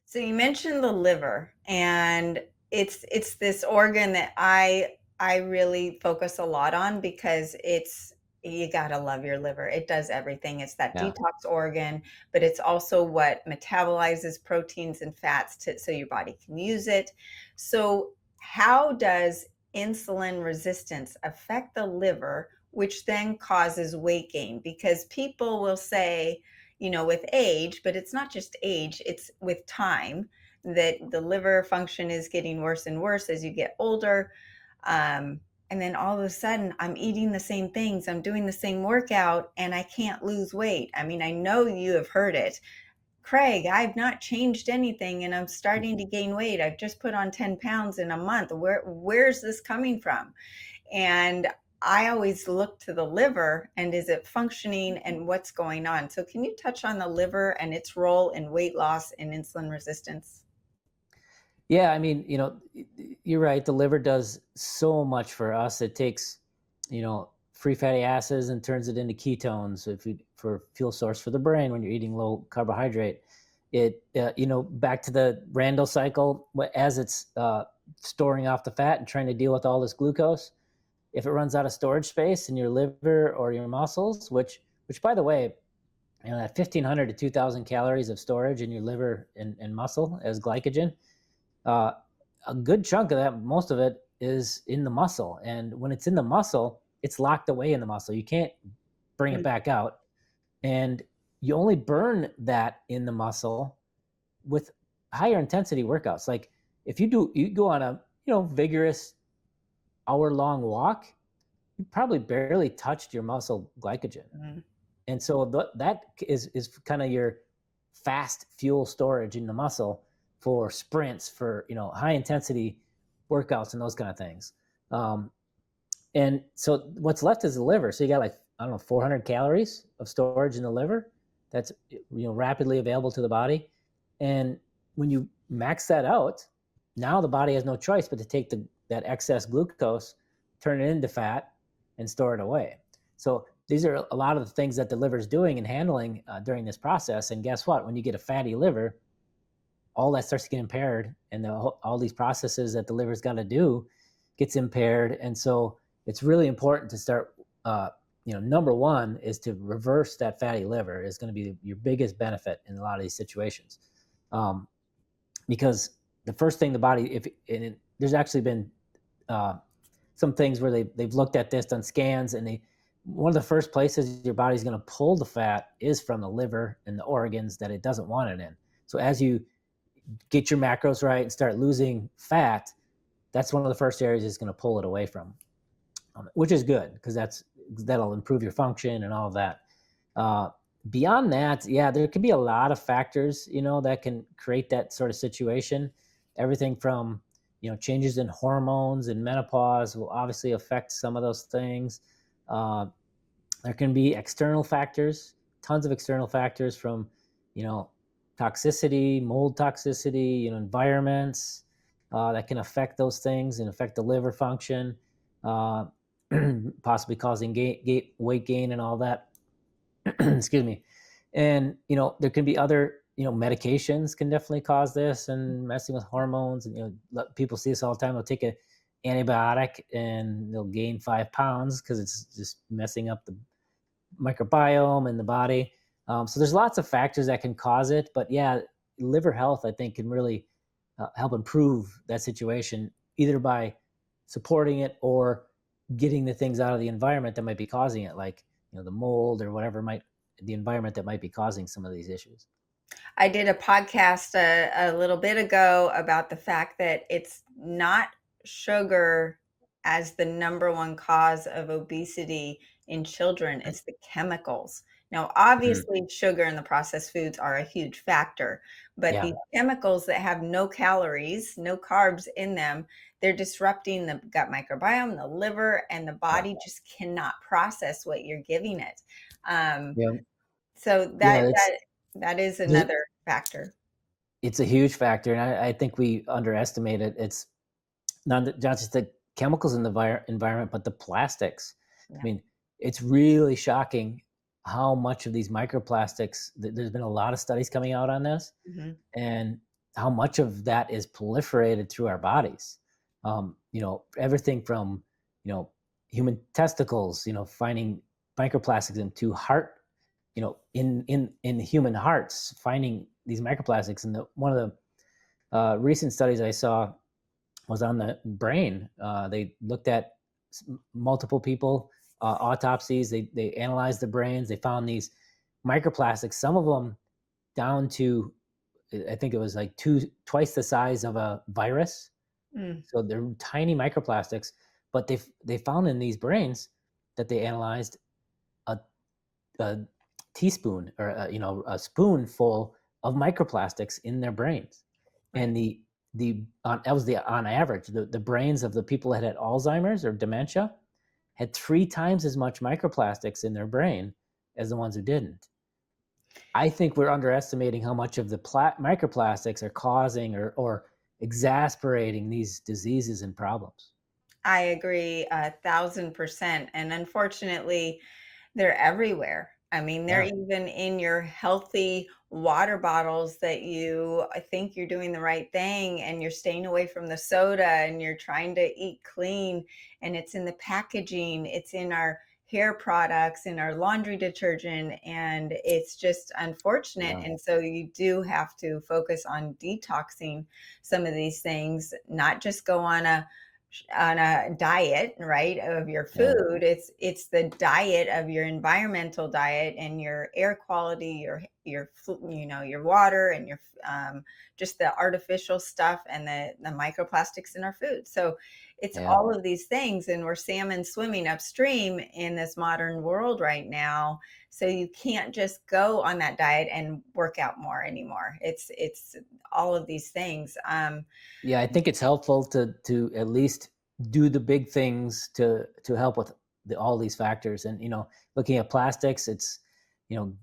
So you mentioned the liver, and it's this organ that I really focus a lot on because it's you gotta love your liver. It does everything. It's that Yeah. detox organ, but it's also what metabolizes proteins and fats so your body can use it. So how does insulin resistance affect the liver, which then causes weight gain? Because people will say, with age, but it's not just age, it's with time that the liver function is getting worse and worse as you get older. And then all of a sudden, I'm eating the same things, I'm doing the same workout, and I can't lose weight. I mean, I know you have heard it. Craig, I've not changed anything and I'm starting to gain weight. I've just put on 10 pounds in a month. Where's this coming from? And I always look to the liver and is it functioning and what's going on. So, can you touch on the liver and its role in weight loss and insulin resistance? Yeah, I mean, you're right. The liver does so much for us. It takes, free fatty acids and turns it into ketones for fuel source for the brain when you're eating low carbohydrate. Back to the Randall cycle, as it's storing off the fat and trying to deal with all this glucose. If it runs out of storage space in your liver or your muscles, which by the way, that 1,500 to 2,000 calories of storage in your liver and muscle as glycogen, uh, a good chunk of that, most of it, is in the muscle. And when it's in the muscle, it's locked away in the muscle. You can't bring it back out. And you only burn that in the muscle with higher intensity workouts. Like if you go on a vigorous hour-long walk, you probably barely touched your muscle glycogen. Mhm. And so that is kind of your fast fuel storage in the muscle for sprints, for high intensity workouts and those kind of things. Um, and so what's left is the liver. So you got, like, I don't know, 400 calories of storage in the liver that's rapidly available to the body. And when you max that out, now the body has no choice but to take that excess glucose, turn it into fat, and store it away. So these are a lot of the things that the liver is doing and handling during this process. And guess what? When you get a fatty liver, all that starts to get impaired, and all these processes that the liver's got to do gets impaired. And so it's really important to start. Number one is to reverse that fatty liver. Is going to be your biggest benefit in a lot of these situations, because the first thing the body, there's actually been some things where they've looked at this, done scans, and one of the first places your body's going to pull the fat is from the liver and the organs that it doesn't want it in. So as you get your macros right and start losing fat, that's one of the first areas it's going to pull it away from, which is good because that'll improve your function and all of that. Beyond that, yeah, there could be a lot of factors, that can create that sort of situation. Everything from, changes in hormones and menopause will obviously affect some of those things. There can be external factors, tons of external factors from, you know, toxicity, mold toxicity, environments that can affect those things and affect the liver function, uh, possibly causing weight gain and all that. Excuse me. And there can be other medications can definitely cause this, and messing with hormones. And people see this all the time. They'll take a antibiotic and they'll gain 5 pounds because it's just messing up the microbiome in the body. So there's lots of factors that can cause it, but yeah, liver health, I think, can really help improve that situation, either by supporting it or getting the things out of the environment that might be causing it, like the mold or whatever the environment that might be causing some of these issues. I did a podcast a little bit ago about the fact that it's not sugar as the number one cause of obesity in children, it's the chemicals. Now, Mm. obviously, sugar and the processed foods are a huge factor, but Yeah. these chemicals that have no calories, no carbs in them, they're disrupting the gut microbiome, the liver, and the Yeah. body just cannot process what you're giving it. Um, Yeah. so Yeah. that is another factor. It's a huge factor, and I think we underestimate it. It's not just the chemicals in the environment, but the plastics. I Yeah. mean, it's really shocking how much of these microplastics. There's been a lot of studies coming out on this, Mhm. and how much of that is proliferated through our bodies. Everything from, you know, human testicles, finding microplastics into heart, in human hearts, finding these microplastics. And one of the recent studies I saw was on the brain. They looked at multiple people, autopsies. They analyzed the brains. They found these microplastics. Some of them down to, I think it was like twice the size of a virus. Mm, So they're tiny microplastics, but they found in these brains that they analyzed a, a teaspoon, or a spoonful of microplastics in their brains. right. And that was the on average, the brains of the people that had Alzheimer's or dementia had 3 times as much microplastics in their brain as the ones who didn't. I think we're underestimating how much of the microplastics are causing or exasperating these diseases and problems. I agree 1,000%. And unfortunately, they're everywhere. I mean, they're Yeah, even in your healthy water bottles that you I think you're doing the right thing and you're staying away from the soda and you're trying to eat clean, and it's in the packaging, it's in our hair products, in our laundry detergent, and it's just unfortunate. yeah, And so you do have to focus on detoxing some of these things, not just go on a diet, right, of your yeah, food. It's the diet of your environmental diet and your air quality, your water, and your just the artificial stuff and the microplastics in our food. So it's yeah. all of these things, and we're salmon swimming upstream in this modern world right now. So you can't just go on that diet and work out more anymore. It's all of these things. Yeah, I think it's helpful to at least do the big things to help with all these factors. And looking at plastics, it's you know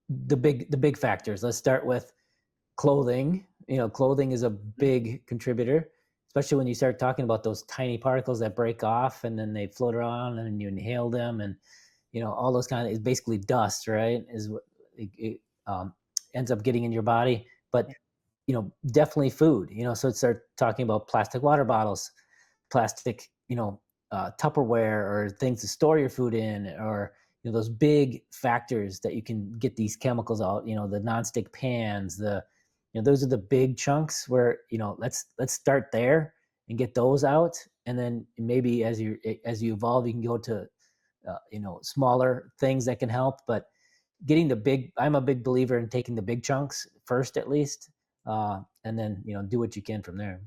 the big factors. Let's start with clothing. Clothing is a big contributor, especially when you start talking about those tiny particles that break off and then they float around and you inhale them, and all those kind of, is basically dust, right? Is what it ends up getting in your body. But definitely food. So start talking about plastic water bottles, plastic, Tupperware, or things to store your food in, or those big factors that you can get these chemicals out. The nonstick pans, those are the big chunks where let's start there and get those out, and then maybe as you evolve, you can go to smaller things that can help. But getting the big, I'm a big believer in taking the big chunks first, at least, and then do what you can from there.